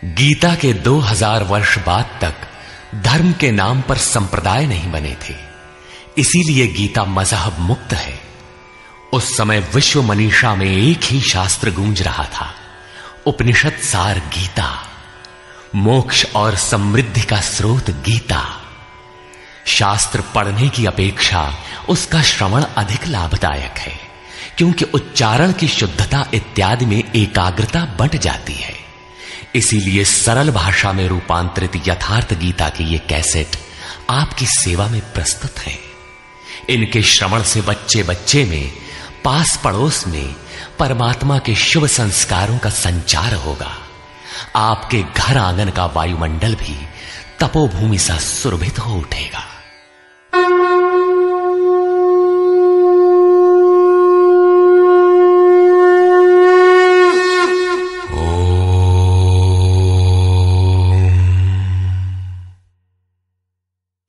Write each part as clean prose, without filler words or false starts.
गीता के 2000 वर्ष बाद तक धर्म के नाम पर संप्रदाय नहीं बने थे, इसीलिए गीता मजहब मुक्त है। उस समय विश्व मनीषा में एक ही शास्त्र गूंज रहा था, उपनिषद सार गीता, मोक्ष और समृद्धि का स्रोत गीता। शास्त्र पढ़ने की अपेक्षा उसका श्रवण अधिक लाभदायक है, क्योंकि उच्चारण की शुद्धता इत्यादि में एकाग्रता बंट जाती है। इसीलिए सरल भाषा में रूपांतरित यथार्थ गीता की ये कैसेट आपकी सेवा में प्रस्तुत है। इनके श्रवण से बच्चे बच्चे में, पास पड़ोस में परमात्मा के शुभ संस्कारों का संचार होगा। आपके घर आंगन का वायुमंडल भी तपोभूमि सा सुरभित हो उठेगा।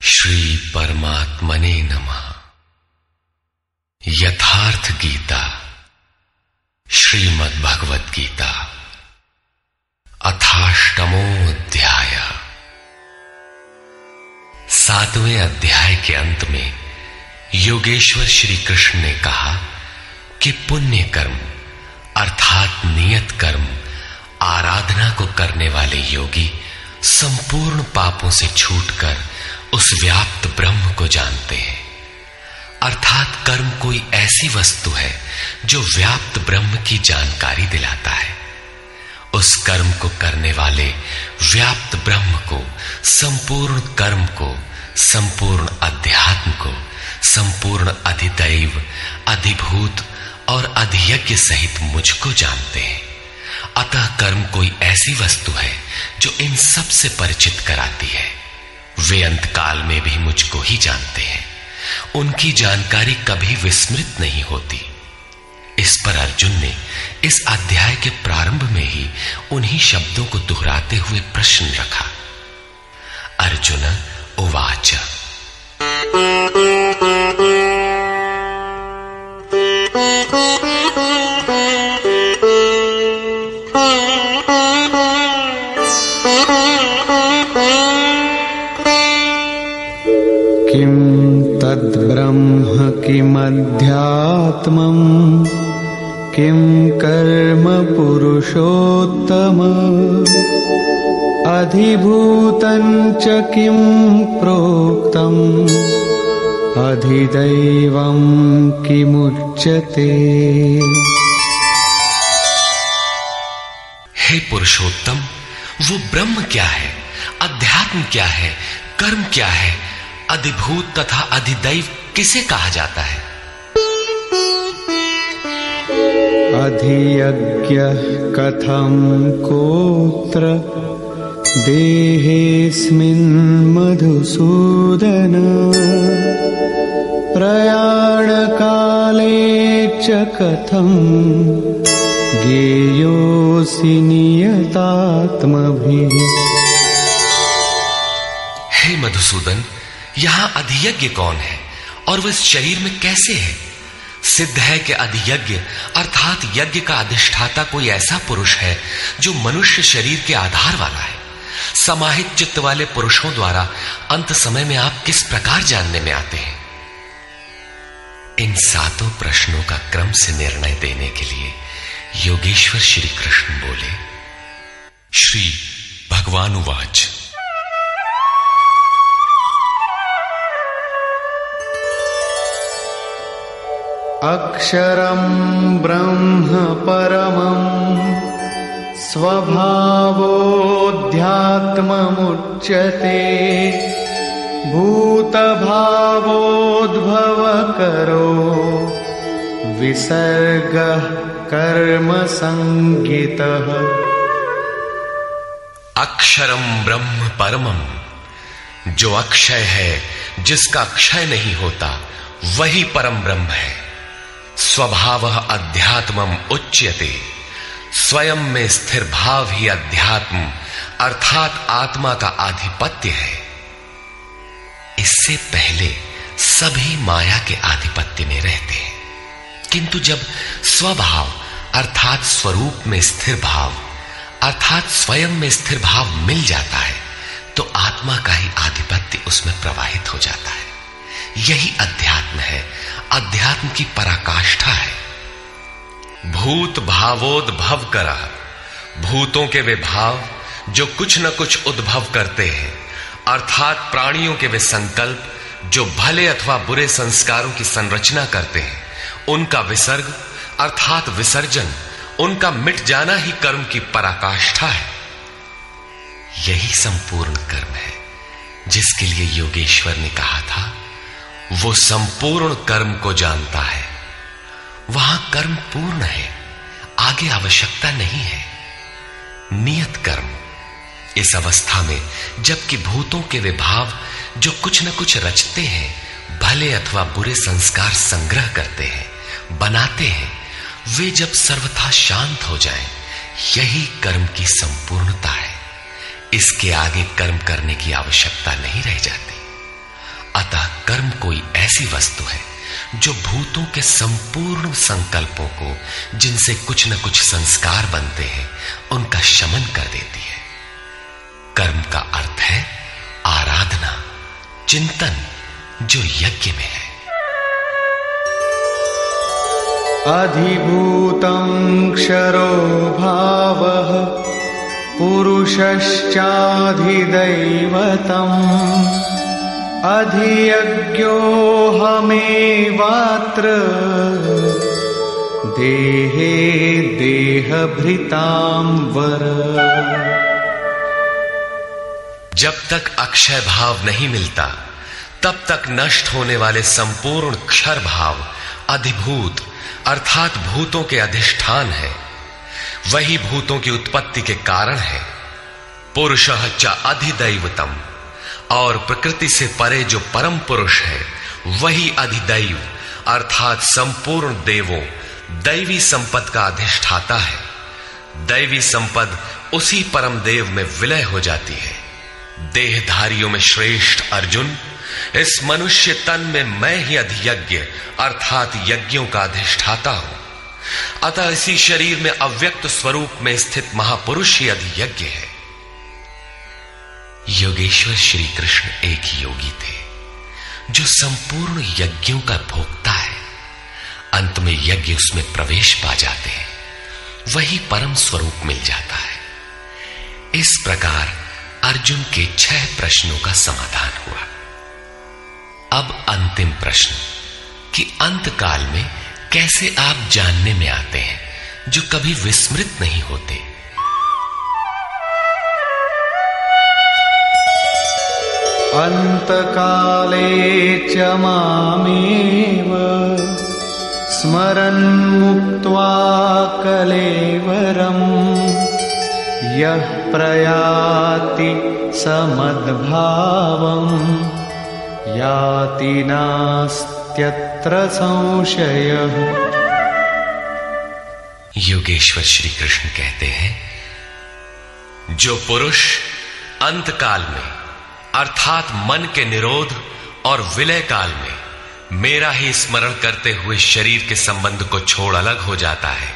श्री परमात्मने नमः। यथार्थ गीता, श्रीमद् भगवत गीता, अथाष्टमो अध्याय। 7वें अध्याय के अंत में योगेश्वर श्री कृष्ण ने कहा कि पुण्य कर्म अर्थात नियत कर्म आराधना को करने वाले योगी संपूर्ण पापों से छूटकर उस व्याप्त ब्रह्म को जानते हैं। अर्थात कर्म कोई ऐसी वस्तु है जो व्याप्त ब्रह्म की जानकारी दिलाता है। उस कर्म को करने वाले व्याप्त ब्रह्म को, संपूर्ण कर्म को, संपूर्ण अध्यात्म को, संपूर्ण अधिदैव, अधिभूत और अधियज्ञ सहित मुझको जानते हैं। अतः कर्म कोई ऐसी वस्तु है जो इन सब से परिचित कराती है। वे अंतकाल में भी मुझको ही जानते हैं। उनकी जानकारी कभी विस्मृत नहीं होती। इस पर अर्जुन ने इस अध्याय के प्रारंभ में ही उन्हीं शब्दों को दोहराते हुए प्रश्न रखा। अर्जुन उवाच। किम तद्ब्रह्म किमध्यात्मम् किम कर्म पुरुषोत्तम अधिभूतं च किम प्रोक्तम् अधिदैवं किमुच्यते। हे पुरुषोत्तम, वो ब्रह्म क्या है, अध्यात्म क्या है, कर्म क्या है, अधिभूत तथा अधिदैव किसे कहा जाता है? अधियज्ञ कथम कोत्र देहेऽस्मिन् मधुसूदन प्रयाण काले च कथम ज्ञेयोऽसि नियतात्मभिः। हे मधुसूदन, यहां अधियज्ञ कौन है और वह इस शरीर में कैसे है? सिद्ध है कि अधियज्ञ अर्थात यज्ञ का अधिष्ठाता कोई ऐसा पुरुष है जो मनुष्य शरीर के आधार वाला है। समाहित चित्त वाले पुरुषों द्वारा अंत समय में आप किस प्रकार जानने में आते हैं? इन 7 प्रश्नों का क्रम से निर्णय देने के लिए योगेश्वर श्री कृष्ण बोले। श्री भगवान उवाच। अक्षरं ब्रह्म परमं स्वभावोऽध्यात्ममुच्यते भूतभावोद्भवकरो विसर्गः कर्म संज्ञितः। अक्षरम ब्रह्म परमम, जो अक्षय है, जिसका क्षय नहीं होता, वही परम ब्रह्म है। स्वभावः अध्यात्मम उच्यते, स्वयं में स्थिर भाव ही अध्यात्म अर्थात आत्मा का आधिपत्य है। इससे पहले सभी माया के आधिपत्य में रहते हैं, किंतु जब स्वभाव अर्थात स्वरूप में स्थिर भाव अर्थात स्वयं में स्थिर भाव मिल जाता है तो आत्मा का ही आधिपत्य उसमें प्रवाहित हो जाता है। यही अध्यात्म है, अध्यात्म की पराकाष्ठा है। भूत भावोद्भव करा, भूतों के वे भाव जो कुछ न कुछ उद्भव करते हैं, अर्थात प्राणियों के वे संकल्प जो भले अथवा बुरे संस्कारों की संरचना करते हैं, उनका विसर्ग अर्थात विसर्जन, उनका मिट जाना ही कर्म की पराकाष्ठा है। यही संपूर्ण कर्म है जिसके लिए योगेश्वर ने कहा था, वो संपूर्ण कर्म को जानता है। वहां कर्म पूर्ण है, आगे आवश्यकता नहीं है। नियत कर्म, इस अवस्था में जबकि भूतों के वे भाव जो कुछ न कुछ रचते हैं, भले अथवा बुरे संस्कार संग्रह करते हैं, बनाते हैं, वे जब सर्वथा शांत हो जाएं, यही कर्म की संपूर्णता है। इसके आगे कर्म करने की आवश्यकता नहीं रह जाती। अतः कर्म कोई ऐसी वस्तु है जो भूतों के संपूर्ण संकल्पों को, जिनसे कुछ न कुछ संस्कार बनते हैं, उनका शमन कर देती है। कर्म का अर्थ है आराधना, चिंतन, जो यज्ञ में है। अधिभूतं क्षरो भावः पुरुषश्चाधिदैवतम् अधियज्ञोऽहमेवात्र देहे देहभृतां वर। जब तक अक्षय भाव नहीं मिलता तब तक नष्ट होने वाले संपूर्ण क्षर भाव अधिभूत अर्थात भूतों के अधिष्ठान है। वही भूतों की उत्पत्ति के कारण है। पुरुषः च अधिदैवतम, और प्रकृति से परे जो परम पुरुष है वही अधिदैव अर्थात संपूर्ण देवों, दैवी संपद का अधिष्ठाता है। दैवी संपद उसी परम देव में विलय हो जाती है। देहधारियों में श्रेष्ठ अर्जुन, इस मनुष्य तन में मैं ही अधियज्ञ अर्थात यज्ञों का अधिष्ठाता हूं। अतः इसी शरीर में अव्यक्त स्वरूप में स्थित महापुरुष ही अधियज्ञ है। योगेश्वर श्री कृष्ण एक योगी थे जो संपूर्ण यज्ञों का भोक्ता है। अंत में यज्ञ उसमें प्रवेश पा जाते हैं, वही परम स्वरूप मिल जाता है। इस प्रकार अर्जुन के 6 प्रश्नों का समाधान हुआ। अब अंतिम प्रश्न कि अंत काल में कैसे आप जानने में आते हैं जो कभी विस्मृत नहीं होते। अंतकाले च मामेव स्मरन् मुक्त्वा कलेवरम् यः प्रयाति समद्भावम् याति नास्त्यत्र संशयः। योगेश्वर श्री कृष्ण कहते हैं, जो पुरुष अंतकाल में अर्थात मन के निरोध और विलय काल में मेरा ही स्मरण करते हुए शरीर के संबंध को छोड़ अलग हो जाता है,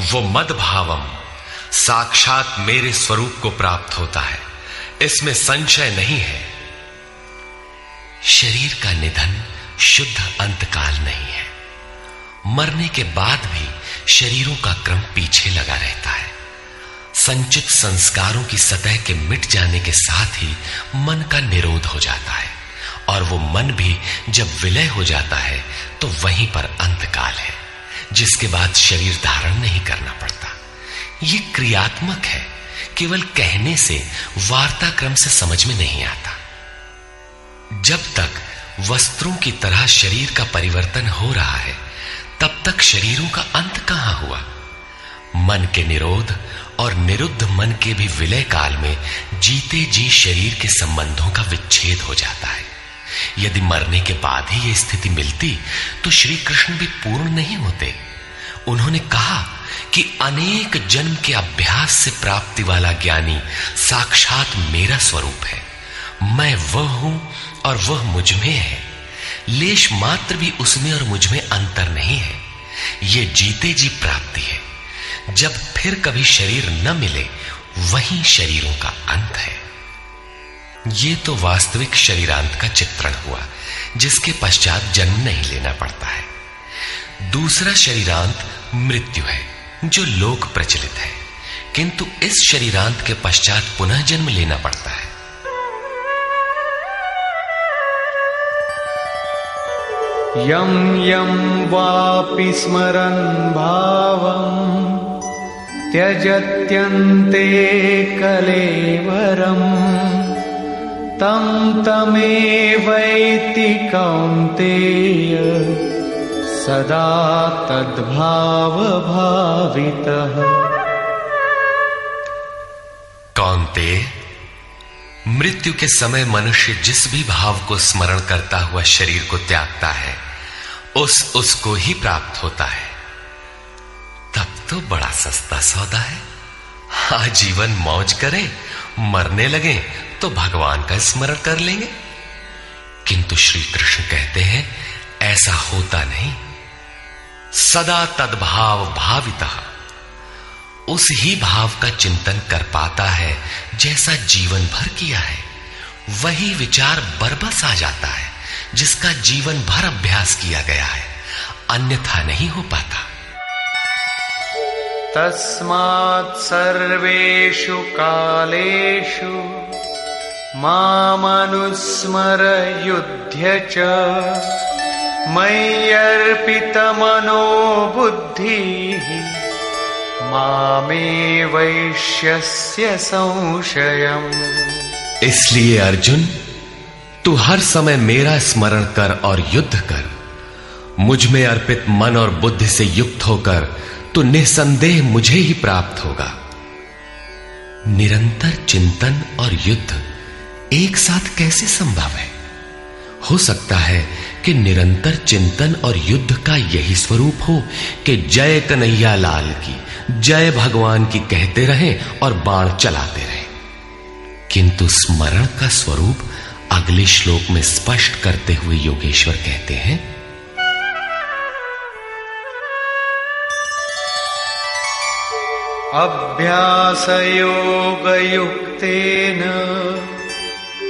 वो मद्भावम साक्षात मेरे स्वरूप को प्राप्त होता है, इसमें संशय नहीं है। शरीर का निधन शुद्ध अंतकाल नहीं है। मरने के बाद भी शरीरों का क्रम पीछे लगा रहता है। संचित संस्कारों की सतह के मिट जाने के साथ ही मन का निरोध हो जाता है, और वो मन भी जब विलय हो जाता है तो वहीं पर अंतकाल है, जिसके बाद शरीर धारण नहीं करना पड़ता। ये क्रियात्मक है, केवल कहने से वार्ताक्रम से समझ में नहीं आता। जब तक वस्त्रों की तरह शरीर का परिवर्तन हो रहा है तब तक शरीरों का अंत कहां हुआ। मन के निरोध और निरुद्ध मन के भी विलय काल में जीते जी शरीर के संबंधों का विच्छेद हो जाता है। यदि मरने के बाद ही यह स्थिति मिलती तो श्री कृष्ण भी पूर्ण नहीं होते। उन्होंने कहा कि अनेक जन्म के अभ्यास से प्राप्ति वाला ज्ञानी साक्षात मेरा स्वरूप है। मैं वह हूं और वह मुझ में है। लेश मात्र भी उसमें और मुझ में अंतर नहीं है। यह जीते जी प्राप्ति है। जब फिर कभी शरीर न मिले वही शरीरों का अंत है। ये तो वास्तविक शरीरांत का चित्रण हुआ, जिसके पश्चात जन्म नहीं लेना पड़ता है। दूसरा शरीरांत मृत्यु है, जो लोक प्रचलित है, किंतु इस शरीरांत के पश्चात पुनः जन्म लेना पड़ता है। यं यं वापि स्मरन् भावं त्यजत्यन्ते कलेवरम् तं तमेवैति कौन्तेय सदा तद्भाव भावितः। कौन्तेय, मृत्यु के समय मनुष्य जिस भी भाव को स्मरण करता हुआ शरीर को त्यागता है, उसको ही प्राप्त होता है। तब तो बड़ा सस्ता सौदा है। आजीवन मौज करें, मरने लगे तो भगवान का स्मरण कर लेंगे। किंतु श्री कृष्ण कहते हैं ऐसा होता नहीं। सदा तद्भाव भावितः, उस ही भाव का चिंतन कर पाता है जैसा जीवन भर किया है। वही विचार बरबस आ जाता है जिसका जीवन भर अभ्यास किया गया है, अन्यथा नहीं हो पाता। तस्मात् सर्वेषु कालेषु मामनुस्मर युध्य च मय्यर्पितमनो बुद्धिः मामे वैश्यस्य संशयम्। इसलिए अर्जुन, तू हर समय मेरा स्मरण कर और युद्ध कर। मुझ में अर्पित मन और बुद्धि से युक्त होकर तो निसंदेह मुझे ही प्राप्त होगा। निरंतर चिंतन और युद्ध एक साथ कैसे संभव है? हो सकता है कि निरंतर चिंतन और युद्ध का यही स्वरूप हो कि जय कन्हैया लाल की, जय भगवान की कहते रहें और बाण चलाते रहें। किंतु स्मरण का स्वरूप अगले श्लोक में स्पष्ट करते हुए योगेश्वर कहते हैं, अभ्यास योग युक्तेन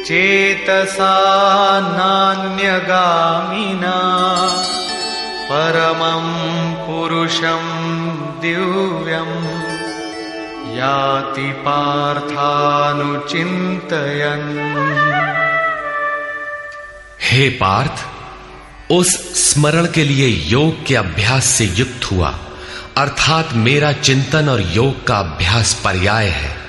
चेतसा नान्यगामिना परमं पुरुषं दिव्यं याति पार्थानुचिन्तयन्। हे पार्थ, उस स्मरण के लिए योग के अभ्यास से युक्त हुआ, अर्थात मेरा चिंतन और योग का अभ्यास पर्याय है।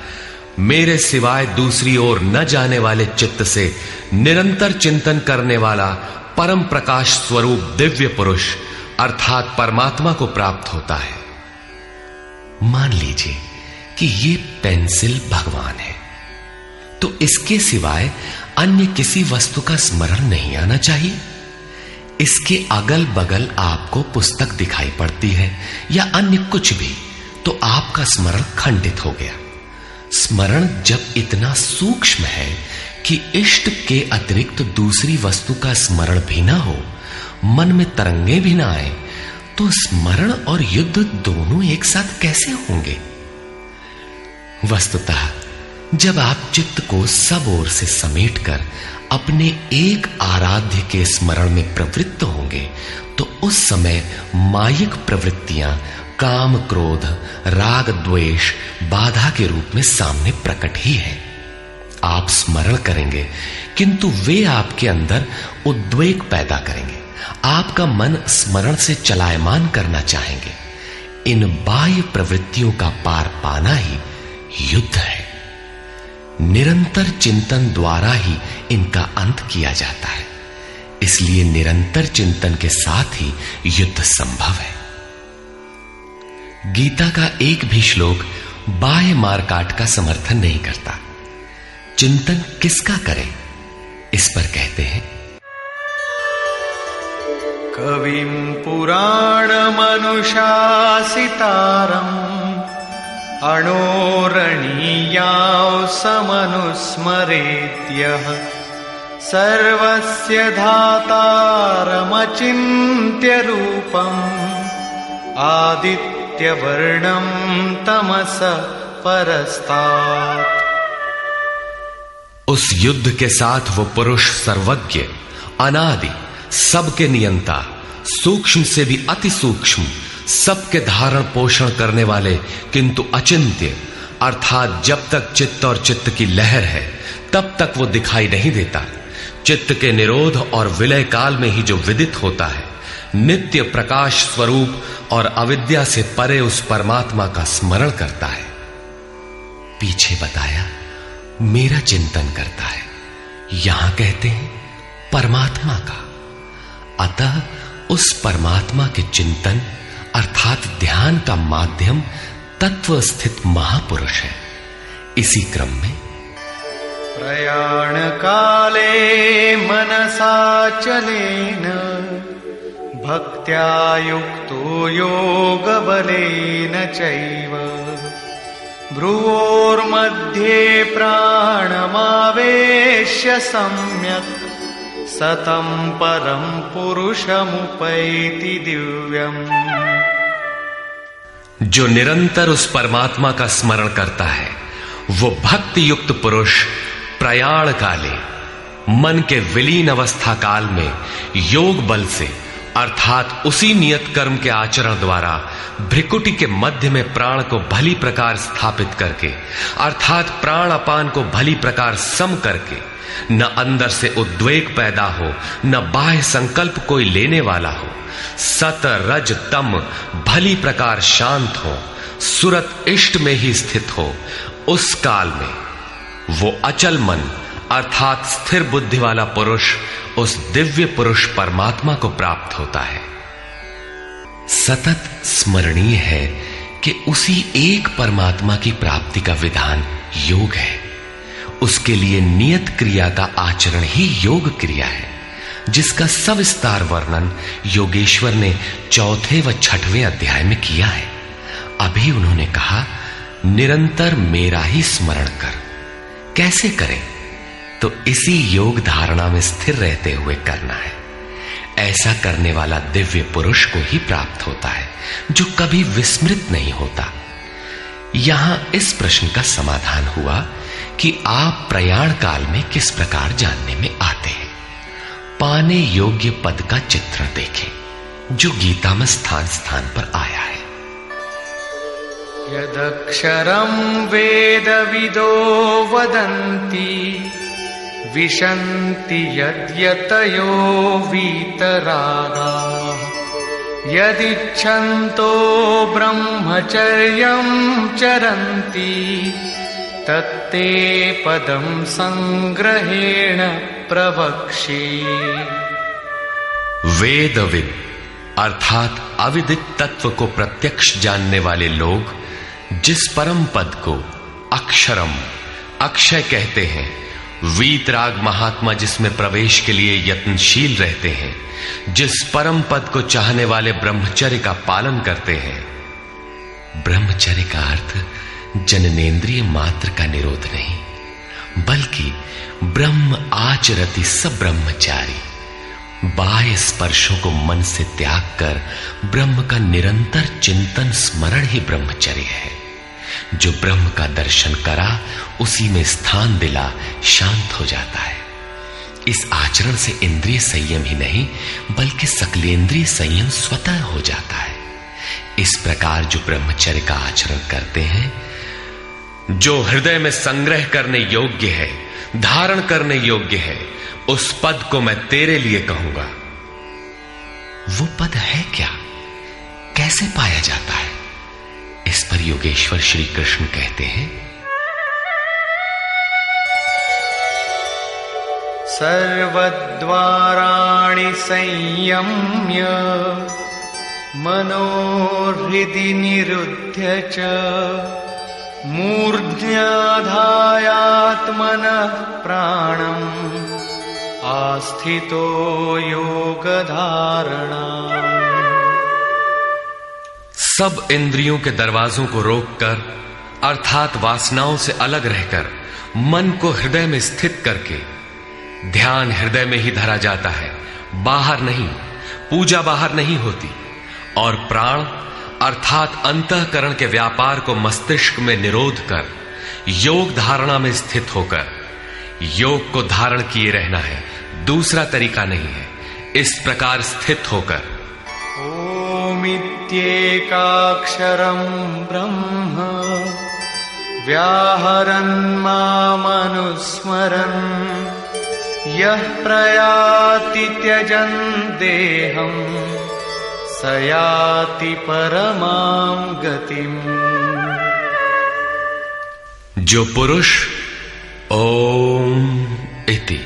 मेरे सिवाय दूसरी ओर न जाने वाले चित्त से निरंतर चिंतन करने वाला परम प्रकाश स्वरूप दिव्य पुरुष अर्थात परमात्मा को प्राप्त होता है। मान लीजिए कि ये पेंसिल भगवान है, तो इसके सिवाय अन्य किसी वस्तु का स्मरण नहीं आना चाहिए। इसके अगल बगल आपको पुस्तक दिखाई पड़ती है या अन्य कुछ भी, तो आपका स्मरण खंडित हो गया। स्मरण जब इतना सूक्ष्म है कि इष्ट के अतिरिक्त दूसरी वस्तु का स्मरण भी ना हो, मन में तरंगे भी ना आए, तो स्मरण और युद्ध दोनों एक साथ कैसे होंगे? वस्तुतः जब आप चित्त को सब ओर से समेटकर अपने एक आराध्य के स्मरण में प्रवृत्त होंगे, तो उस समय मायिक प्रवृत्तियां काम क्रोध राग द्वेष बाधा के रूप में सामने प्रकट ही है। आप स्मरण करेंगे किंतु वे आपके अंदर उद्वेग पैदा करेंगे। आपका मन स्मरण से चलायमान करना चाहेंगे। इन बाह्य प्रवृत्तियों का पार पाना ही युद्ध है। निरंतर चिंतन द्वारा ही इनका अंत किया जाता है। इसलिए निरंतर चिंतन के साथ ही युद्ध संभव है। गीता का एक भी श्लोक बाह्य मारकाट का समर्थन नहीं करता। चिंतन किसका करें, इस पर कहते हैं, कविं पुराणमनुशासितारम् अणोरणीयां समनुस्मरेत्यः सर्वस्य धातारमचिन्त्य रूपम् आदित्यनाथमव्ययम्। नित्यवर्णं तमस परस्तात्। उस युद्ध के साथ वो पुरुष सर्वज्ञ, अनादि, सबके नियंता, सूक्ष्म से भी अति सूक्ष्म, सबके धारण पोषण करने वाले किंतु अचिंत्य, अर्थात जब तक चित्त और चित्त की लहर है तब तक वो दिखाई नहीं देता। चित्त के निरोध और विलय काल में ही जो विदित होता है, नित्य प्रकाश स्वरूप और अविद्या से परे उस परमात्मा का स्मरण करता है। पीछे बताया मेरा चिंतन करता है, यहां कहते हैं परमात्मा का। अतः उस परमात्मा के चिंतन अर्थात ध्यान का माध्यम तत्व स्थित महापुरुष है। इसी क्रम में प्रयाण काले मनसाचलेन भक्त्या युक्तो योग बलेन चैव भ्रुवोर्मध्ये प्राणमावेश्य सम्यक् सतं परं पुरुषमुपैति दिव्यम्। जो निरंतर उस परमात्मा का स्मरण करता है वो भक्ति युक्त पुरुष प्रयाण काले, मन के विलीन अवस्था काल में योग बल से अर्थात उसी नियत कर्म के आचरण द्वारा भ्रिकुटी के मध्य में प्राण को भली प्रकार स्थापित करके अर्थात प्राण अपान को भली प्रकार सम करके न अंदर से उद्वेग पैदा हो न बाह्य संकल्प कोई लेने वाला हो, सत रज तम भली प्रकार शांत हो, सुरत इष्ट में ही स्थित हो, उस काल में वो अचल मन अर्थात स्थिर बुद्धि वाला पुरुष उस दिव्य पुरुष परमात्मा को प्राप्त होता है। सतत स्मरणीय है कि उसी एक परमात्मा की प्राप्ति का विधान योग है। उसके लिए नियत क्रिया का आचरण ही योग क्रिया है, जिसका सविस्तार वर्णन योगेश्वर ने 4 व 6वें अध्याय में किया है। अभी उन्होंने कहा निरंतर मेरा ही स्मरण कर। कैसे करें? तो इसी योग धारणा में स्थिर रहते हुए करना है। ऐसा करने वाला दिव्य पुरुष को ही प्राप्त होता है, जो कभी विस्मृत नहीं होता। यहां इस प्रश्न का समाधान हुआ कि आप प्रयाण काल में किस प्रकार जानने में आते हैं। पाने योग्य पद का चित्रण देखें, जो गीता में स्थान स्थान पर आया है। यदक्षरं वेदविदो वदन्ति विशन्ति यद्यतयो वीतरागाः यदिच्छन्तो ब्रह्मचर्यं चरन्ति तत्ते पदं संग्रहेण प्रवक्ष्ये। वेदविद अर्थात अविदित तत्व को प्रत्यक्ष जानने वाले लोग जिस परम पद को अक्षरम अक्षय कहते हैं, वीतराग महात्मा जिसमें प्रवेश के लिए यत्नशील रहते हैं, जिस परम पद को चाहने वाले ब्रह्मचर्य का पालन करते हैं। ब्रह्मचर्य का अर्थ जननेन्द्रिय मात्र का निरोध नहीं, बल्कि ब्रह्म आचरति सब ब्रह्मचारी, बाह्य स्पर्शों को मन से त्याग कर ब्रह्म का निरंतर चिंतन स्मरण ही ब्रह्मचर्य है। जो ब्रह्म का दर्शन करा उसी में स्थान दिला शांत हो जाता है। इस आचरण से इंद्रिय संयम ही नहीं बल्कि सकलेंद्रिय संयम स्वतः हो जाता है। इस प्रकार जो ब्रह्मचर्य का आचरण करते हैं, जो हृदय में संग्रह करने योग्य है, धारण करने योग्य है, उस पद को मैं तेरे लिए कहूंगा। वो पद है क्या? कैसे पाया जाता है? इस पर योगेश्वर श्री कृष्ण कहते हैं, सर्वद्वाराणि संयम्य मनोहृदि निरुध्य च मूर्ध्याधायात्मनः प्राणम् आस्थितो योगधारणा। सब इंद्रियों के दरवाजों को रोककर अर्थात वासनाओं से अलग रहकर मन को हृदय में स्थित करके ध्यान हृदय में ही धरा जाता है, बाहर नहीं। पूजा बाहर नहीं होती। और प्राण अर्थात अंतःकरण के व्यापार को मस्तिष्क में निरोध कर योग धारणा में स्थित होकर योग को धारण किए रहना है, दूसरा तरीका नहीं है। इस प्रकार स्थित होकर ओमित्येकाक्षरं ब्रह्म व्याहरन् मामनुस्मरन् यः प्रयाति त्यजन् देहं स याति परमां गतिम्। जो पुरुष ओम इति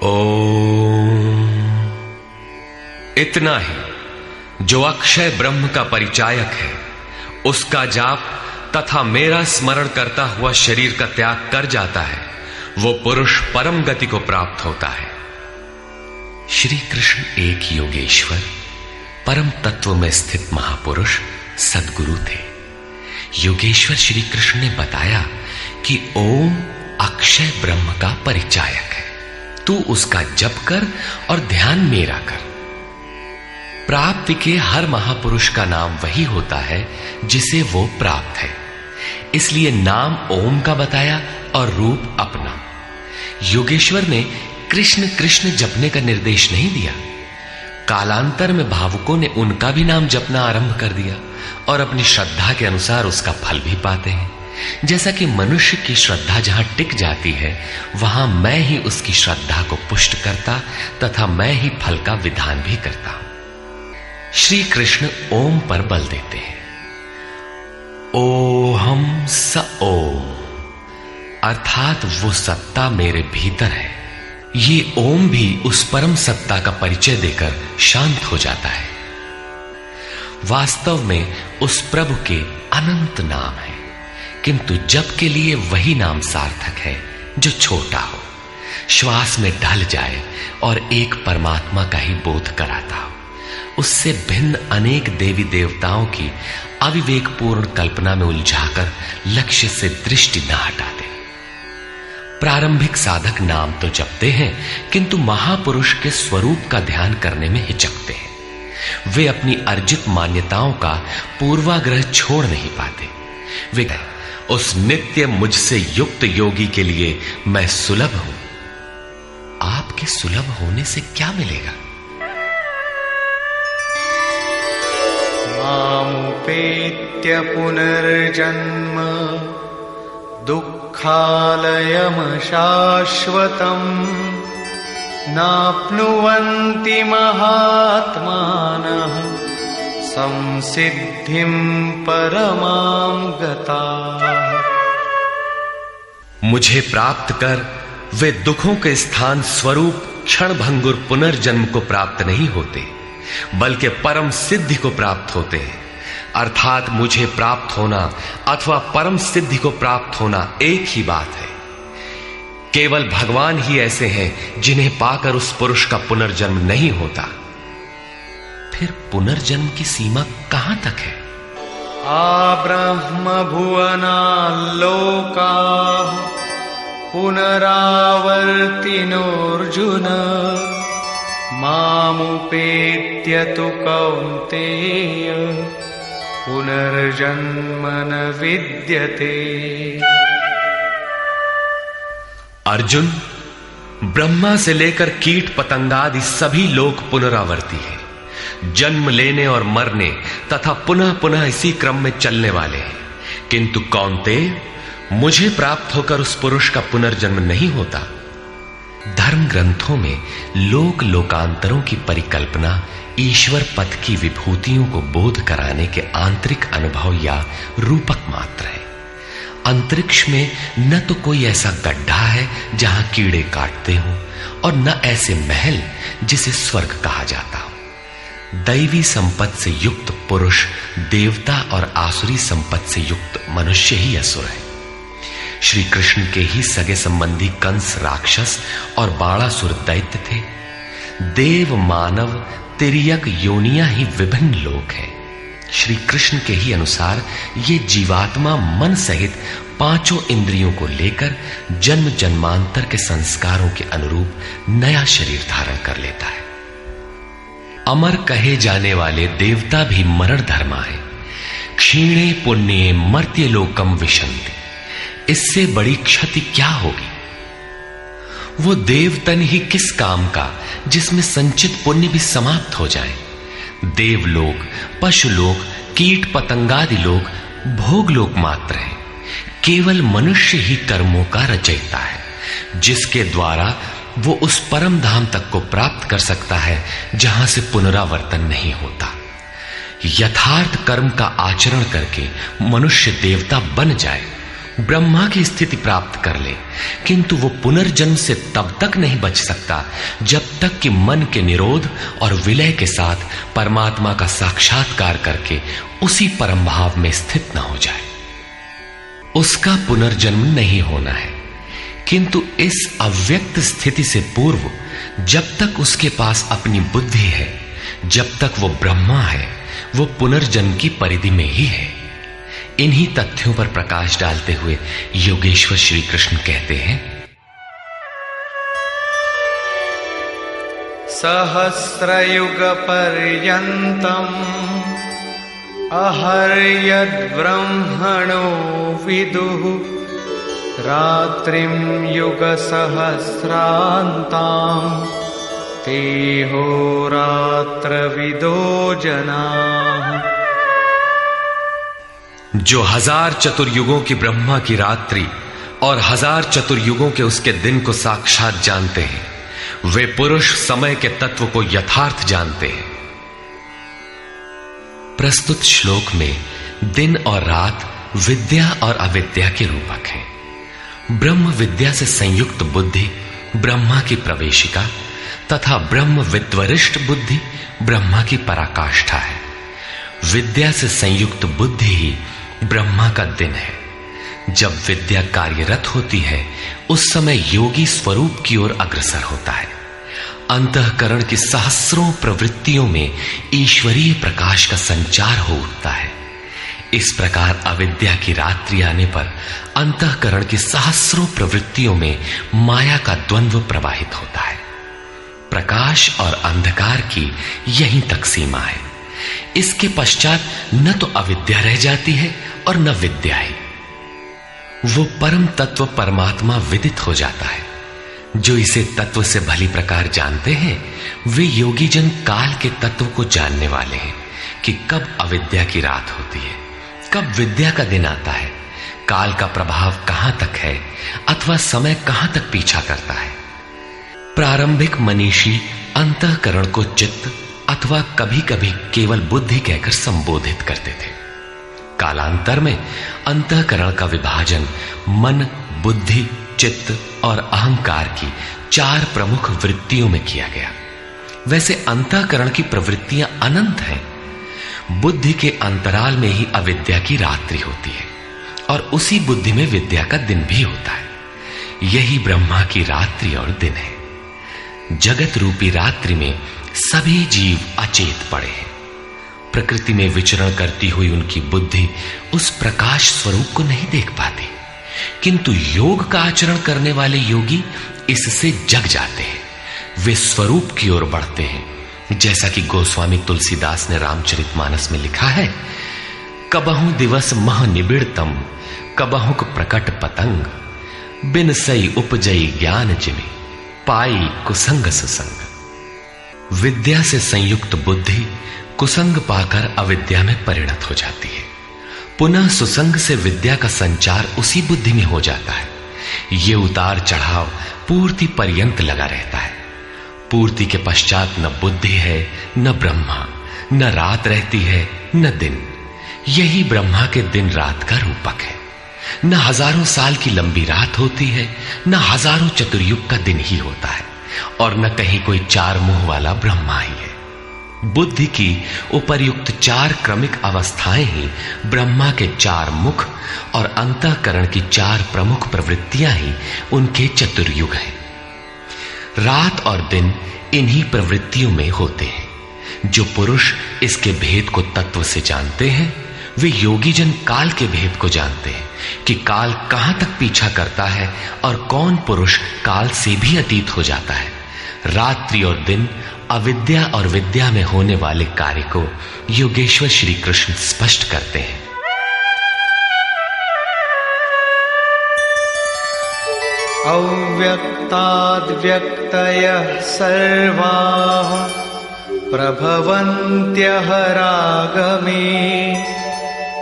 ओम इतना ही जो अक्षय ब्रह्म का परिचायक है, उसका जाप तथा मेरा स्मरण करता हुआ शरीर का त्याग कर जाता है, वो पुरुष परम गति को प्राप्त होता है। श्री कृष्ण एक योगेश्वर परम तत्व में स्थित महापुरुष सद्गुरु थे। योगेश्वर श्री कृष्ण ने बताया कि ओम अक्षय ब्रह्म का परिचायक है, तू उसका जप कर और ध्यान मेरा कर। प्राप्ति के हर महापुरुष का नाम वही होता है जिसे वो प्राप्त है, इसलिए नाम ओम का बताया और रूप अपना। योगेश्वर ने कृष्ण कृष्ण जपने का निर्देश नहीं दिया। कालांतर में भावुकों ने उनका भी नाम जपना आरंभ कर दिया और अपनी श्रद्धा के अनुसार उसका फल भी पाते हैं। जैसा कि मनुष्य की श्रद्धा जहां टिक जाती है, वहां मैं ही उसकी श्रद्धा को पुष्ट करता तथा मैं ही फल का विधान भी करता हूं। श्री कृष्ण ओम पर बल देते हैं। ओहम स ओम, अर्थात वो सत्ता मेरे भीतर है। ये ओम भी उस परम सत्ता का परिचय देकर शांत हो जाता है। वास्तव में उस प्रभु के अनंत नाम है, किंतु जप के लिए वही नाम सार्थक है जो छोटा हो, श्वास में ढल जाए और एक परमात्मा का ही बोध कराता हो। उससे भिन्न अनेक देवी देवताओं की अविवेकपूर्ण कल्पना में उलझाकर लक्ष्य से दृष्टि न हटा दे। प्रारंभिक साधक नाम तो जपते हैं, किंतु महापुरुष के स्वरूप का ध्यान करने में हिचकते हैं। वे अपनी अर्जित मान्यताओं का पूर्वाग्रह छोड़ नहीं पाते। वे उस नित्य मुझसे युक्त योगी के लिए मैं सुलभ हूं। आपके सुलभ होने से क्या मिलेगा? मामुपेत्य पुनर्जन्म दुःखालयमशाश्वतम् नाप्नुवन्ति महात्मानः संसिद्धिं परमां गताः। मुझे प्राप्त कर वे दुखों के स्थान स्वरूप क्षणभंगुर पुनर्जन्म को प्राप्त नहीं होते, बल्कि परम सिद्धि को प्राप्त होते हैं। अर्थात मुझे प्राप्त होना अथवा परम सिद्धि को प्राप्त होना एक ही बात है। केवल भगवान ही ऐसे हैं जिन्हें पाकर उस पुरुष का पुनर्जन्म नहीं होता। फिर पुनर्जन्म की सीमा कहां तक है? आब्रह्म भुवनाल्लोकाः पुनरावर्तिनोऽर्जुन मामुपेत्य तु कौन्तेय पुनर्जन्म न विद्यते। अर्जुन, ब्रह्मा से लेकर कीट पतंगादि सभी लोग पुनरावर्ती हैं, जन्म लेने और मरने तथा पुनः पुनः इसी क्रम में चलने वाले हैं। किंतु कौन्तेय, मुझे प्राप्त होकर उस पुरुष का पुनर्जन्म नहीं होता। धर्म ग्रंथों में लोक लोकांतरों की परिकल्पना ईश्वर पद की विभूतियों को बोध कराने के आंतरिक अनुभव या रूपक मात्र है। अंतरिक्ष में न तो कोई ऐसा गड्ढा है जहां कीड़े काटते हों, और न ऐसे महल जिसे स्वर्ग कहा जाता हो। दैवी संपत्ति से युक्त पुरुष देवता और आसुरी संपत्ति से युक्त मनुष्य ही असुर है। श्री कृष्ण के ही सगे संबंधी कंस राक्षस और बाणासुर दैत्य थे। देव मानव तिर्यक योनियां ही विभिन्न लोक हैं। श्री कृष्ण के ही अनुसार ये जीवात्मा मन सहित पांचों इंद्रियों को लेकर जन्म जन्मांतर के संस्कारों के अनुरूप नया शरीर धारण कर लेता है। अमर कहे जाने वाले देवता भी मरण धर्मा है। क्षीणे पुण्ये मर्त्य लोकम विशंति। इससे बड़ी क्षति क्या होगी? वो देवतन ही किस काम का जिसमें संचित पुण्य भी समाप्त हो जाए। देवलोक, पशुलोक, कीट पतंगादि लोक भोग लोक मात्र है। केवल मनुष्य ही कर्मों का रचयिता है, जिसके द्वारा वो उस परम धाम तक को प्राप्त कर सकता है जहां से पुनरावर्तन नहीं होता। यथार्थ कर्म का आचरण करके मनुष्य देवता बन जाए, ब्रह्मा की स्थिति प्राप्त कर ले, किंतु वो पुनर्जन्म से तब तक नहीं बच सकता जब तक कि मन के निरोध और विलय के साथ परमात्मा का साक्षात्कार करके उसी परम भाव में स्थित न हो जाए। उसका पुनर्जन्म नहीं होना है, किंतु इस अव्यक्त स्थिति से पूर्व जब तक उसके पास अपनी बुद्धि है, जब तक वो ब्रह्मा है, वो पुनर्जन्म की परिधि में ही है। इन्हीं तथ्यों पर प्रकाश डालते हुए योगेश्वर श्री कृष्ण कहते हैं, सहस्रयुग पर्यन्तम् अहर्यद् ब्रह्मणो विदुः रात्रिं युग सहस्रान्ताम् तेहोरात्रविदो जनाः। जो 1000 चतुर्युगों की ब्रह्मा की रात्रि और 1000 चतुर्युगों के उसके दिन को साक्षात जानते हैं, वे पुरुष समय के तत्व को यथार्थ जानते हैं। प्रस्तुत श्लोक में दिन और रात विद्या और अविद्या के रूपक हैं। ब्रह्म विद्या से संयुक्त बुद्धि ब्रह्मा की प्रवेशिका तथा ब्रह्म विद्वरिष्ठ बुद्धि ब्रह्मा की पराकाष्ठा है। विद्या से संयुक्त बुद्धि ही ब्रह्मा का दिन है। जब विद्या कार्यरत होती है, उस समय योगी स्वरूप की ओर अग्रसर होता है। अंतःकरण की सहस्रों प्रवृत्तियों में ईश्वरीय प्रकाश का संचार हो उठता है। इस प्रकार अविद्या की रात्रि आने पर अंतःकरण की सहस्रों प्रवृत्तियों में माया का द्वंद्व प्रवाहित होता है। प्रकाश और अंधकार की यहीं तक सीमा है। इसके पश्चात न तो अविद्या रह जाती है और न विद्या ही। वो परम तत्व परमात्मा विदित हो जाता है। जो इसे तत्व से भली प्रकार जानते हैं, वे योगी जन काल के तत्व को जानने वाले हैं कि कब अविद्या की रात होती है, कब विद्या का दिन आता है, काल का प्रभाव कहां तक है अथवा समय कहां तक पीछा करता है। प्रारंभिक मनीषी अंतःकरण को चित्त अथवा कभी कभी केवल बुद्धि कहकर संबोधित करते थे। कालांतर में अंतःकरण का विभाजन मन, बुद्धि, चित्त और अहंकार की 4 प्रमुख वृत्तियों में किया गया। वैसे अंतःकरण की प्रवृत्तियां अनंत हैं। बुद्धि के अंतराल में ही अविद्या की रात्रि होती है और उसी बुद्धि में विद्या का दिन भी होता है। यही ब्रह्मा की रात्रि और दिन है। जगत रूपी रात्रि में सभी जीव अचेत पड़े हैं। प्रकृति में विचरण करती हुई उनकी बुद्धि उस प्रकाश स्वरूप को नहीं देख पाती, किंतु योग का आचरण करने वाले योगी इससे जग जाते हैं। वे स्वरूप की ओर बढ़ते हैं। जैसा कि गोस्वामी तुलसीदास ने रामचरितमानस में लिखा है, कबहु दिवस मह निबिड़तम कबहुक प्रकट पतंग, बिन सई उपजई ज्ञान जिमि पाई कुसंग सुसंग। विद्या से संयुक्त बुद्धि कुसंग पाकर अविद्या में परिणत हो जाती है। पुनः सुसंग से विद्या का संचार उसी बुद्धि में हो जाता है। ये उतार चढ़ाव पूर्ति पर्यंत लगा रहता है। पूर्ति के पश्चात न बुद्धि है न ब्रह्मा, न रात रहती है न दिन। यही ब्रह्मा के दिन रात का रूपक है। न हजारों साल की लंबी रात होती है, न हजारों चतुर्युग का दिन ही होता है, और न कहीं कोई 4 मुंह वाला ब्रह्मा ही है। बुद्धि की उपर्युक्त 4 क्रमिक अवस्थाएं ही ब्रह्मा के 4 मुख और अंतःकरण की 4 प्रमुख प्रवृत्तियां ही उनके चतुर्युग हैं। रात और दिन इन्हीं प्रवृत्तियों में होते हैं। जो पुरुष इसके भेद को तत्व से जानते हैं, वे योगी जन काल के भेद को जानते हैं कि काल कहां तक पीछा करता है और कौन पुरुष काल से भी अतीत हो जाता है। रात्रि और दिन, अविद्या और विद्या में होने वाले कार्य को योगेश्वर श्री कृष्ण स्पष्ट करते हैं। अव्यक्ताद्व्यक्तयः सर्वाः प्रभवन्त्यः रागमे,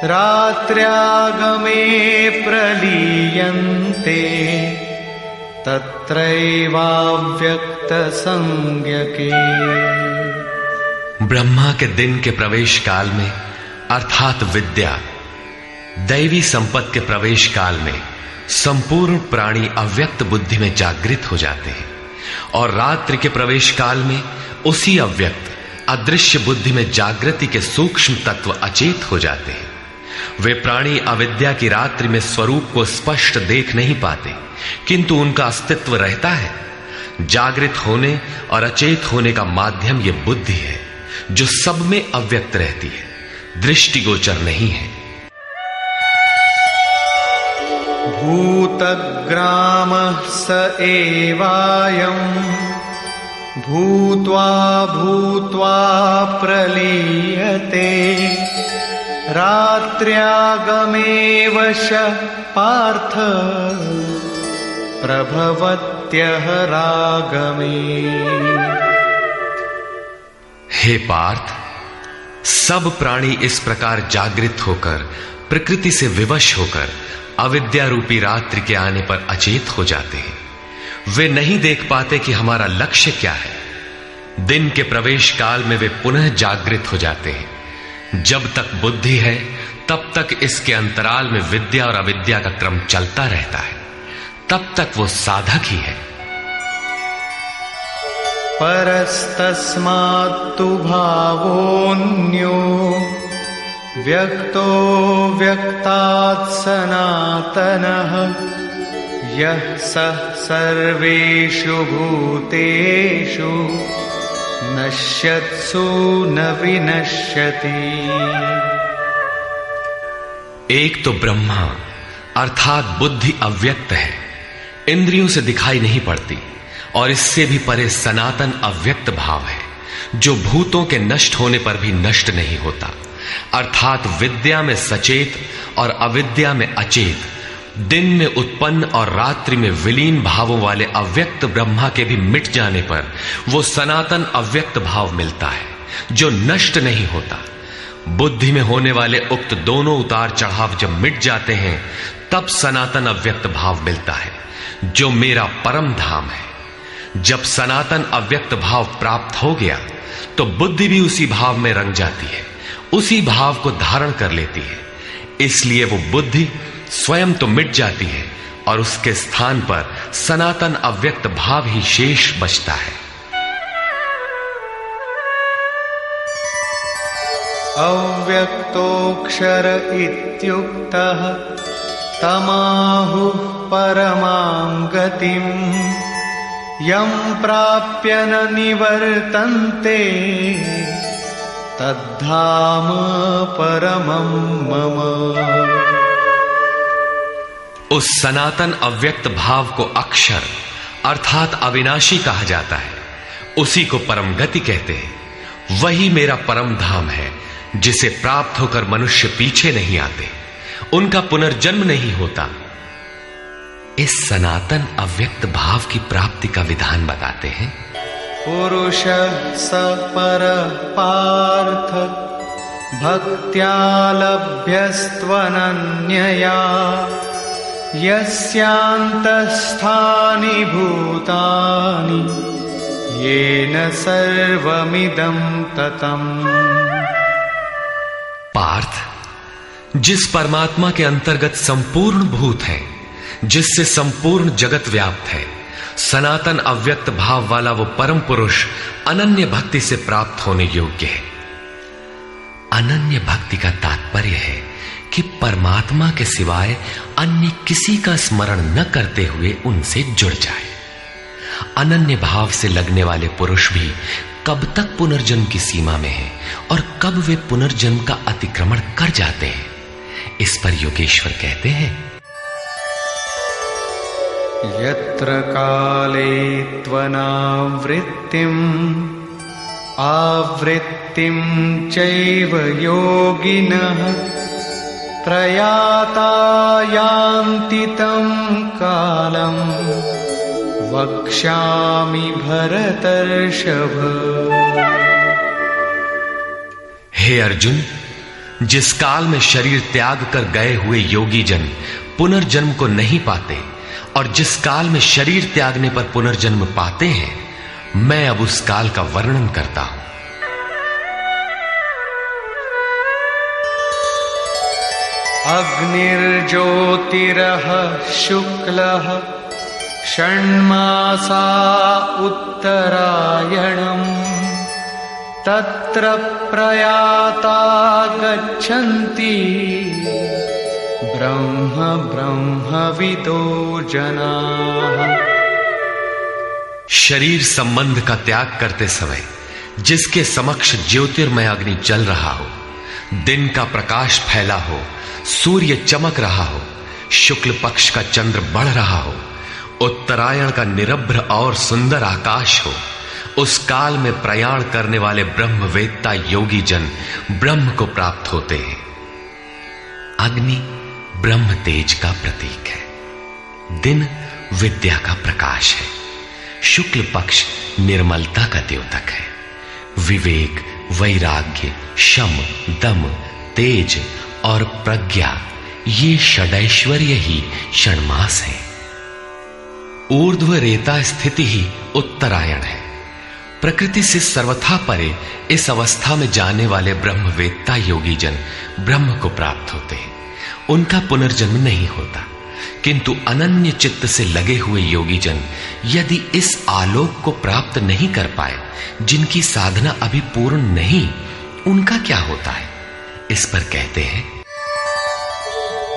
रात्र्यागमे प्रलीयन्ते, तत्रैवाव्यक्तसंज्ञके। ब्रह्मा के दिन के प्रवेश काल में अर्थात विद्या, दैवी संपत्ति के प्रवेश काल में संपूर्ण प्राणी अव्यक्त बुद्धि में जागृत हो जाते हैं, और रात्रि के प्रवेश काल में उसी अव्यक्त अदृश्य बुद्धि में जागृति के सूक्ष्म तत्व अचेत हो जाते हैं। वे प्राणी अविद्या की रात्रि में स्वरूप को स्पष्ट देख नहीं पाते, किंतु उनका अस्तित्व रहता है। जागृत होने और अचेत होने का माध्यम यह बुद्धि है, जो सब में अव्यक्त रहती है, दृष्टिगोचर नहीं है। भूतग्रामः स एवायम् भूत्वा भूत्वा प्रलीयते, रात्र्यागमे वश पार्थ प्रभवत्यः रागमे। हे पार्थ, सब प्राणी इस प्रकार जागृत होकर, प्रकृति से विवश होकर अविद्या रूपी रात्रि के आने पर अचेत हो जाते हैं। वे नहीं देख पाते कि हमारा लक्ष्य क्या है। दिन के प्रवेश काल में वे पुनः जागृत हो जाते हैं। जब तक बुद्धि है तब तक इसके अंतराल में विद्या और अविद्या का क्रम चलता रहता है, तब तक वो साधक ही है। परस्तस्मात्तु भावोऽन्यो व्यक्तो व्यक्तात् सनातनः, यः सः सर्वेषु भूतेषु नश्यत्सु न विनश्यति। एक तो ब्रह्मा अर्थात बुद्धि अव्यक्त है, इंद्रियों से दिखाई नहीं पड़ती, और इससे भी परे सनातन अव्यक्त भाव है, जो भूतों के नष्ट होने पर भी नष्ट नहीं होता। अर्थात विद्या में सचेत और अविद्या में अचेत, दिन में उत्पन्न और रात्रि में विलीन भावों वाले अव्यक्त ब्रह्मा के भी मिट जाने पर वो सनातन अव्यक्त भाव मिलता है, जो नष्ट नहीं होता। बुद्धि में होने वाले उक्त दोनों उतार चढ़ाव जब मिट जाते हैं, तब सनातन अव्यक्त भाव मिलता है, जो मेरा परम धाम है। जब सनातन अव्यक्त भाव प्राप्त हो गया तो बुद्धि भी उसी भाव में रंग जाती है, उसी भाव को धारण कर लेती है। इसलिए वो बुद्धि स्वयं तो मिट जाती है और उसके स्थान पर सनातन अव्यक्त भाव ही शेष बचता है। अव्यक्तोऽक्षर इत्युक्तः तमाहुः परमां गतिम्, यं प्राप्य न निवर्तन्ते तद्धाम परमं मम। उस सनातन अव्यक्त भाव को अक्षर अर्थात अविनाशी कहा जाता है, उसी को परम गति कहते हैं। वही मेरा परम धाम है, जिसे प्राप्त होकर मनुष्य पीछे नहीं आते, उनका पुनर्जन्म नहीं होता। इस सनातन अव्यक्त भाव की प्राप्ति का विधान बताते हैं। पुरुष स पर पार्थ भक्त्या लभ्यस्त्वनन्यया, यस्यान्तस्थानि भूतानि येन सर्वमिदं ततम्। पार्थ, जिस परमात्मा के अंतर्गत संपूर्ण भूत है, जिससे संपूर्ण जगत व्याप्त है, सनातन अव्यक्त भाव वाला वो परम पुरुष अनन्य भक्ति से प्राप्त होने योग्य है। अनन्य भक्ति का तात्पर्य है कि परमात्मा के सिवाय अन्य किसी का स्मरण न करते हुए उनसे जुड़ जाए। अनन्य भाव से लगने वाले पुरुष भी कब तक पुनर्जन्म की सीमा में है और कब वे पुनर्जन्म का अतिक्रमण कर जाते हैं, इस पर योगेश्वर कहते हैं। यत्र काले त्वनावृत्तिम् आवृत्तिं चैव योगिनः प्रयाता यान्ति तं कालं वक्ष्यामि भरतर्षभ। हे अर्जुन, जिस काल में शरीर त्याग कर गए हुए योगी जन पुनर्जन्म को नहीं पाते और जिस काल में शरीर त्यागने पर पुनर्जन्म पाते हैं, मैं अब उस काल का वर्णन करता हूं। अग्निर्ज्योतिरः शुक्लः षण्मासा उत्तरायणम् तत्र प्रयाता गच्छन्ति ब्रह्मविदो जनाः। शरीर संबंध का त्याग करते समय जिसके समक्ष ज्योतिर्मय अग्नि जल रहा हो, दिन का प्रकाश फैला हो, सूर्य चमक रहा हो, शुक्ल पक्ष का चंद्र बढ़ रहा हो, उत्तरायण का निरभ्र और सुंदर आकाश हो, उस काल में प्रयाण करने वाले ब्रह्मवेत्ता योगी जन ब्रह्म को प्राप्त होते हैं। अग्नि ब्रह्म तेज का प्रतीक है, दिन विद्या का प्रकाश है, शुक्ल पक्ष निर्मलता का द्योतक है, विवेक, वैराग्य, शम, दम, तेज और प्रज्ञा ये षडैश्वर्य ही षण्मास है। ऊर्ध्व रेता स्थिति ही उत्तरायण है। प्रकृति से सर्वथा परे इस अवस्था में जाने वाले ब्रह्मवेत्ता योगी जन ब्रह्म को प्राप्त होते हैं। उनका पुनर्जन्म नहीं होता, किंतु अनन्य चित्त से लगे हुए योगी जन यदि इस आलोक को प्राप्त नहीं कर पाए, जिनकी साधना अभी पूर्ण नहीं, उनका क्या होता है? इस पर कहते हैं,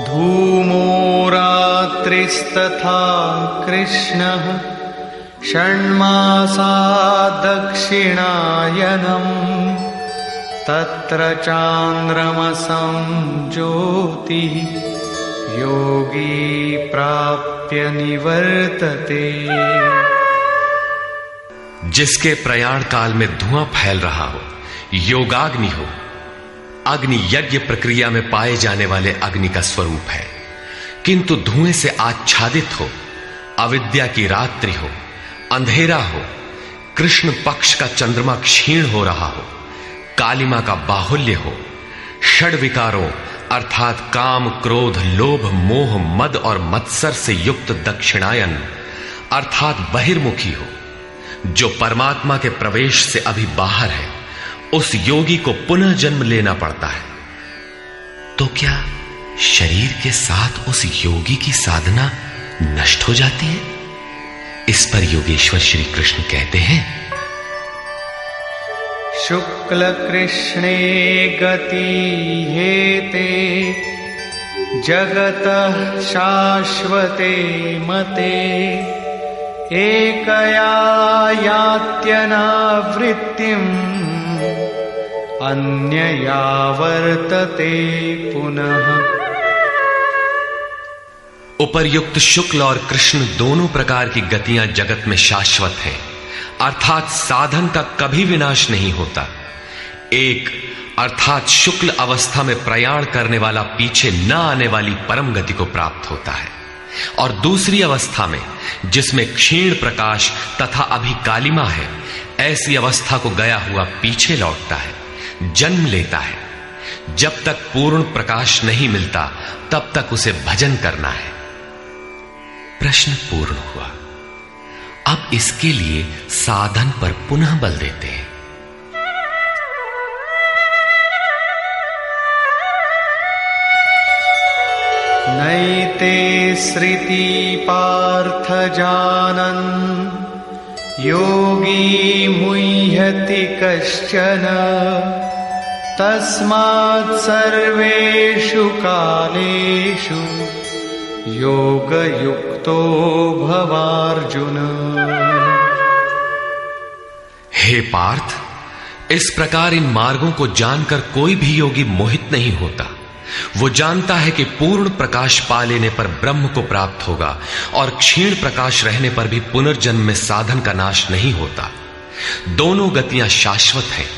धूमो रात्रिस्तथा कृष्णः षण्मासा दक्षिणायनम् तत्र चान्द्रमसं ज्योतिः योगी प्राप्य निवर्तते। जिसके प्रयाण काल में धुआं फैल रहा हो, योगाग्नि हो। अग्नि यज्ञ प्रक्रिया में पाए जाने वाले अग्नि का स्वरूप है, किंतु धुएं से आच्छादित हो, अविद्या की रात्रि हो, अंधेरा हो, कृष्ण पक्ष का चंद्रमा क्षीण हो रहा हो, कालिमा का बाहुल्य हो, षड विकारों अर्थात काम, क्रोध, लोभ, मोह, मद और मत्सर से युक्त दक्षिणायन अर्थात बहिर्मुखी हो, जो परमात्मा के प्रवेश से अभी बाहर है, उस योगी को पुनः जन्म लेना पड़ता है। तो क्या शरीर के साथ उस योगी की साधना नष्ट हो जाती है? इस पर योगेश्वर श्री कृष्ण कहते हैं, शुक्ल कृष्णे गति हेते जगतः शाश्वते मते एकया यात्यनावृत्तिम् अन्यया वर्तते पुनः। उपर्युक्त शुक्ल और कृष्ण दोनों प्रकार की गतियां जगत में शाश्वत हैं, अर्थात साधन का कभी विनाश नहीं होता। एक अर्थात शुक्ल अवस्था में प्रयाण करने वाला पीछे न आने वाली परम गति को प्राप्त होता है, और दूसरी अवस्था में जिसमें क्षीण प्रकाश तथा अभी कालिमा है, ऐसी अवस्था को गया हुआ पीछे लौटता है, जन्म लेता है। जब तक पूर्ण प्रकाश नहीं मिलता तब तक उसे भजन करना है। प्रश्न पूर्ण हुआ। अब इसके लिए साधन पर पुनः बल देते हैं। नैते श्रुति पार्थ जानन् योगी मुह्यति कश्चन तस्मात् सर्वेषु कालेषु योगयुक्तो भवार्जुन। हे पार्थ, इस प्रकार इन मार्गों को जानकर कोई भी योगी मोहित नहीं होता, वो जानता है कि पूर्ण प्रकाश पा लेने पर ब्रह्म को प्राप्त होगा और क्षीण प्रकाश रहने पर भी पुनर्जन्म में साधन का नाश नहीं होता। दोनों गतियां शाश्वत हैं।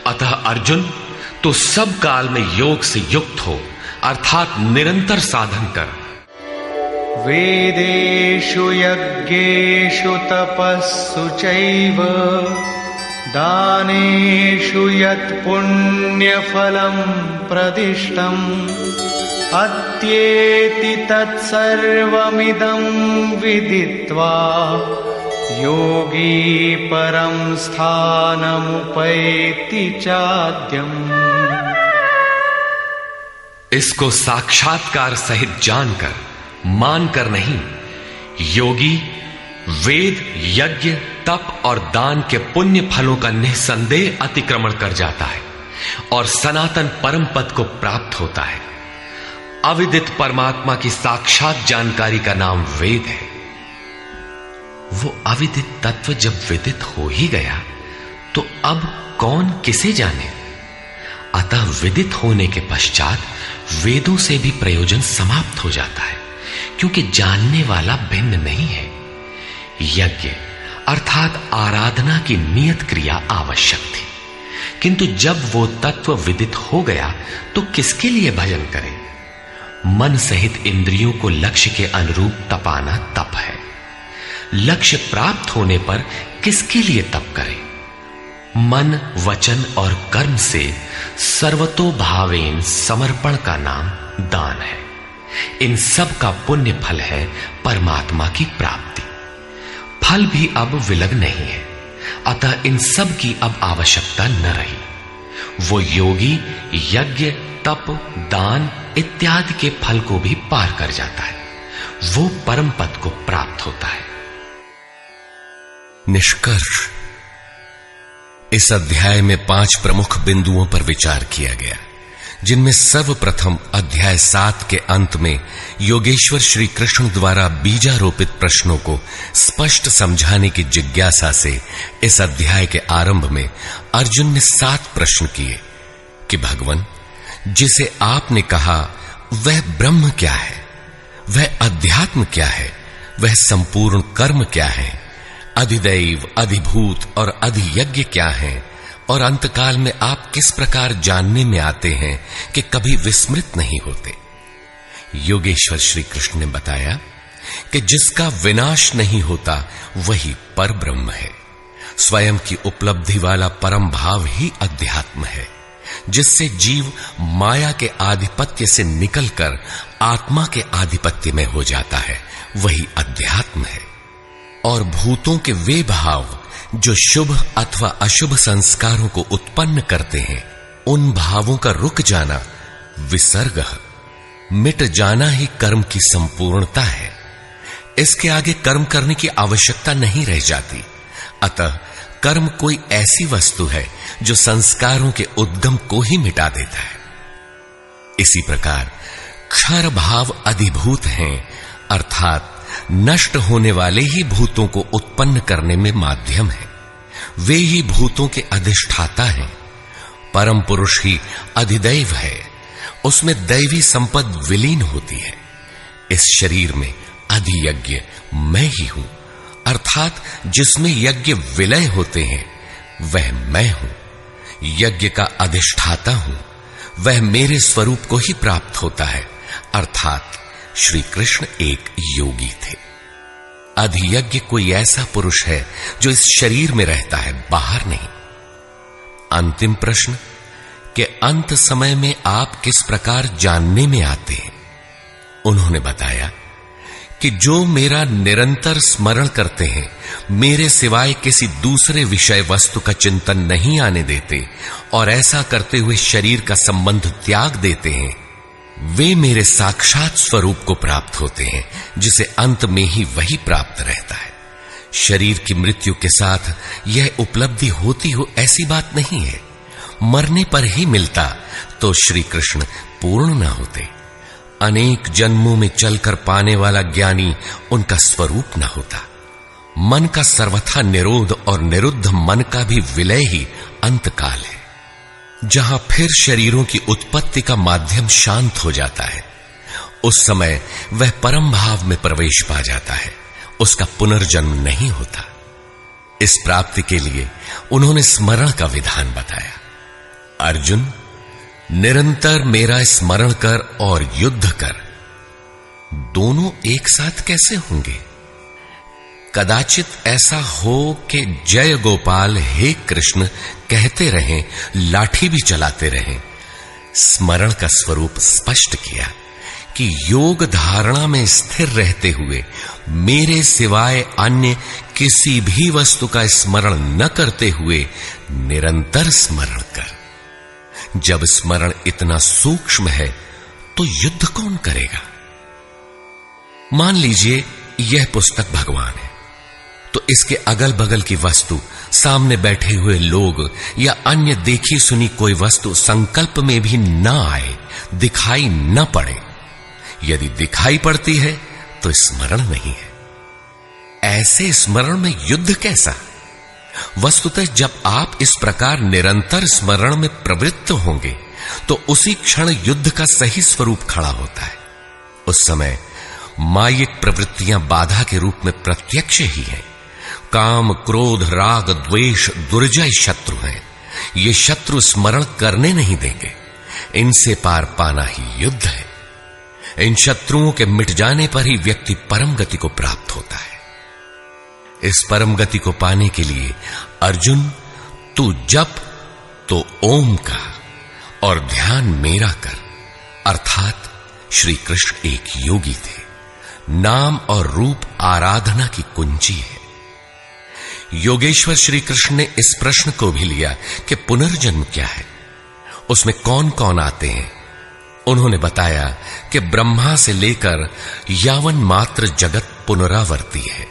अतः अर्जुन, तो सब काल में योग से युक्त हो, अर्थात निरंतर साधन कर। वेदेषु यज्ञेषु तपस्सु चैव दानेषु यत् पुण्यफलं प्रदिष्टम् अत्येति तत्सर्वमिदं विदित्वा योगी परं स्थानमुपैति चाद्यम्। इसको साक्षात्कार सहित जानकर, मानकर नहीं, योगी वेद, यज्ञ, तप और दान के पुण्य फलों का निसंदेह अतिक्रमण कर जाता है और सनातन परम पद को प्राप्त होता है। अविदित परमात्मा की साक्षात जानकारी का नाम वेद है। वो अविदित तत्व जब विदित हो ही गया तो अब कौन किसे जाने। अतः विदित होने के पश्चात वेदों से भी प्रयोजन समाप्त हो जाता है, क्योंकि जानने वाला भिन्न नहीं है। यज्ञ अर्थात आराधना की नियत क्रिया आवश्यक थी, किंतु जब वो तत्व विदित हो गया तो किसके लिए भजन करें। मन सहित इंद्रियों को लक्ष्य के अनुरूप तपाना तप है। लक्ष्य प्राप्त होने पर किसके लिए तप करें। मन, वचन और कर्म से सर्वतोभावेन समर्पण का नाम दान है। इन सब का पुण्य फल है परमात्मा की प्राप्ति। फल भी अब विलग नहीं है, अतः इन सब की अब आवश्यकता न रही। वो योगी यज्ञ, तप, दान इत्यादि के फल को भी पार कर जाता है। वो परम पद को प्राप्त होता है। निष्कर्ष, इस अध्याय में 5 प्रमुख बिंदुओं पर विचार किया गया, जिनमें सर्वप्रथम अध्याय 7 के अंत में योगेश्वर श्री कृष्ण द्वारा बीजारोपित प्रश्नों को स्पष्ट समझाने की जिज्ञासा से इस अध्याय के आरंभ में अर्जुन ने 7 प्रश्न किए कि भगवान, जिसे आपने कहा वह ब्रह्म क्या है, वह अध्यात्म क्या है, वह संपूर्ण कर्म क्या है, अधिदैव, अधिभूत और अधियज्ञ क्या है, और अंतकाल में आप किस प्रकार जानने में आते हैं कि कभी विस्मृत नहीं होते। योगेश्वर श्री कृष्ण ने बताया कि जिसका विनाश नहीं होता वही पर ब्रह्म है। स्वयं की उपलब्धि वाला परम भाव ही अध्यात्म है, जिससे जीव माया के आधिपत्य से निकलकर आत्मा के आधिपत्य में हो जाता है, वही अध्यात्म है। और भूतों के वे भाव जो शुभ अथवा अशुभ संस्कारों को उत्पन्न करते हैं, उन भावों का रुक जाना, विसर्ग, मिट जाना ही कर्म की संपूर्णता है। इसके आगे कर्म करने की आवश्यकता नहीं रह जाती। अतः कर्म कोई ऐसी वस्तु है जो संस्कारों के उद्गम को ही मिटा देता है। इसी प्रकार क्षर भाव अधिभूत हैं, अर्थात नष्ट होने वाले ही भूतों को उत्पन्न करने में माध्यम है। वे ही भूतों के अधिष्ठाता हैं। परम पुरुष ही अधिदैव है, उसमें दैवी संपद विलीन होती है। इस शरीर में अधियज्ञ मैं ही हूं, अर्थात जिसमें यज्ञ विलय होते हैं वह मैं हूं। यज्ञ का अधिष्ठाता हूं, वह मेरे स्वरूप को ही प्राप्त होता है, अर्थात श्री कृष्ण एक योगी थे। अधियज्ञ कोई ऐसा पुरुष है जो इस शरीर में रहता है, बाहर नहीं। अंतिम प्रश्न कि अंत समय में आप किस प्रकार जानने में आते हैं। उन्होंने बताया कि जो मेरा निरंतर स्मरण करते हैं, मेरे सिवाय किसी दूसरे विषय वस्तु का चिंतन नहीं आने देते और ऐसा करते हुए शरीर का संबंध त्याग देते हैं, वे मेरे साक्षात स्वरूप को प्राप्त होते हैं, जिसे अंत में ही वही प्राप्त रहता है। शरीर की मृत्यु के साथ यह उपलब्धि होती हो ऐसी बात नहीं है। मरने पर ही मिलता तो श्री कृष्ण पूर्ण न होते। अनेक जन्मों में चलकर पाने वाला ज्ञानी उनका स्वरूप न होता। मन का सर्वथा निरोध और निरुद्ध मन का भी विलय ही अंतकाल है। जहां फिर शरीरों की उत्पत्ति का माध्यम शांत हो जाता है, उस समय वह परम भाव में प्रवेश पा जाता है, उसका पुनर्जन्म नहीं होता। इस प्राप्ति के लिए उन्होंने स्मरण का विधान बताया। अर्जुन, निरंतर मेरा स्मरण कर और युद्ध कर, दोनों एक साथ कैसे होंगे? कदाचित ऐसा हो कि जय गोपाल हे कृष्ण कहते रहें, लाठी भी चलाते रहें। स्मरण का स्वरूप स्पष्ट किया कि योग धारणा में स्थिर रहते हुए मेरे सिवाय अन्य किसी भी वस्तु का स्मरण न करते हुए निरंतर स्मरण कर। जब स्मरण इतना सूक्ष्म है तो युद्ध कौन करेगा? मान लीजिए यह पुस्तक भगवान है, तो इसके अगल बगल की वस्तु, सामने बैठे हुए लोग या अन्य देखी सुनी कोई वस्तु संकल्प में भी न आए, दिखाई न पड़े। यदि दिखाई पड़ती है तो स्मरण नहीं है। ऐसे स्मरण में युद्ध कैसा? वस्तुतः जब आप इस प्रकार निरंतर स्मरण में प्रवृत्त होंगे तो उसी क्षण युद्ध का सही स्वरूप खड़ा होता है। उस समय मायिक प्रवृत्तियां बाधा के रूप में प्रत्यक्ष ही हैं। काम, क्रोध, राग, द्वेष दुर्जय शत्रु हैं। ये शत्रु स्मरण करने नहीं देंगे। इनसे पार पाना ही युद्ध है। इन शत्रुओं के मिट जाने पर ही व्यक्ति परम गति को प्राप्त होता है। इस परम गति को पाने के लिए अर्जुन, तू जप तो ओम का और ध्यान मेरा कर। अर्थात श्री कृष्ण एक योगी थे। नाम और रूप आराधना की कुंजी है। योगेश्वर श्री कृष्ण ने इस प्रश्न को भी लिया कि पुनर्जन्म क्या है, उसमें कौन कौन आते हैं। उन्होंने बताया कि ब्रह्मा से लेकर यावन मात्र जगत पुनरावर्ती है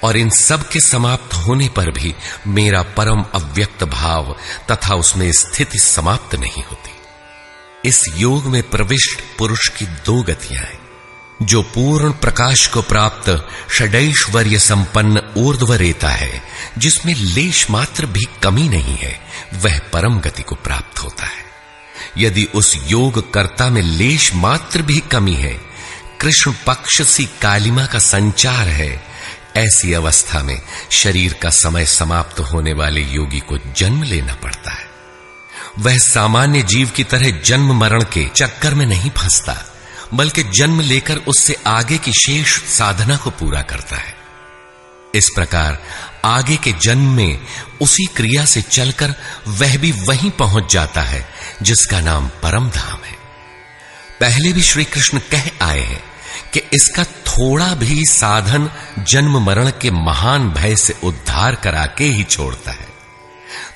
और इन सब के समाप्त होने पर भी मेरा परम अव्यक्त भाव तथा उसमें स्थिति समाप्त नहीं होती। इस योग में प्रविष्ट पुरुष की दो गतियां हैं। जो पूर्ण प्रकाश को प्राप्त षडैश्वर्य संपन्न ऊर्ध्वरेता है, जिसमें लेश मात्र भी कमी नहीं है, वह परम गति को प्राप्त होता है। यदि उस योग कर्ता में लेश मात्र भी कमी है, कृष्ण पक्ष सी कालिमा का संचार है, ऐसी अवस्था में शरीर का समय समाप्त होने वाले योगी को जन्म लेना पड़ता है। वह सामान्य जीव की तरह जन्म मरण के चक्कर में नहीं फंसता, बल्कि जन्म लेकर उससे आगे की शेष साधना को पूरा करता है। इस प्रकार आगे के जन्म में उसी क्रिया से चलकर वह भी वहीं पहुंच जाता है जिसका नाम परम धाम है। पहले भी श्री कृष्ण कह आए हैं कि इसका थोड़ा भी साधन जन्म मरण के महान भय से उद्धार करा के ही छोड़ता है।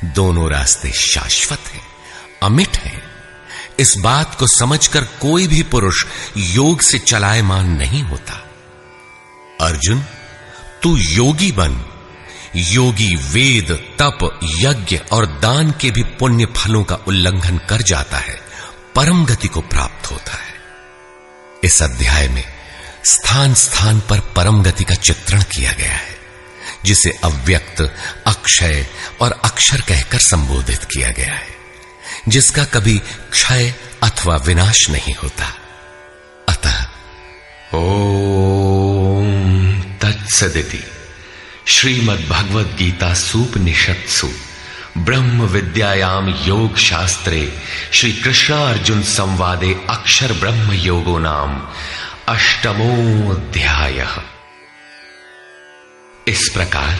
दोनों रास्ते शाश्वत हैं, अमिट हैं। इस बात को समझकर कोई भी पुरुष योग से चलायमान नहीं होता। अर्जुन, तू योगी बन। योगी वेद, तप, यज्ञ और दान के भी पुण्य फलों का उल्लंघन कर जाता है, परम गति को प्राप्त होता है। इस अध्याय में स्थान स्थान पर परम गति का चित्रण किया गया है, जिसे अव्यक्त, अक्षय और अक्षर कहकर संबोधित किया गया है, जिसका कभी क्षय अथवा विनाश नहीं होता। अतः ओम तत्सदिति श्रीमद् भगवद गीता सूपनिषत्सु ब्रह्म विद्यायाम योग शास्त्रे श्री कृष्ण अर्जुन संवादे अक्षर ब्रह्म योगो नाम अष्टमोऽध्यायः। इस प्रकार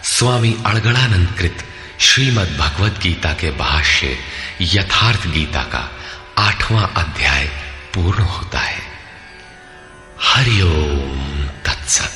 स्वामी अड़गड़ानंद कृत श्रीमद् भगवद गीता के भाष्य यथार्थ गीता का 8वां अध्याय पूर्ण होता है। हरि ओम तत्सत।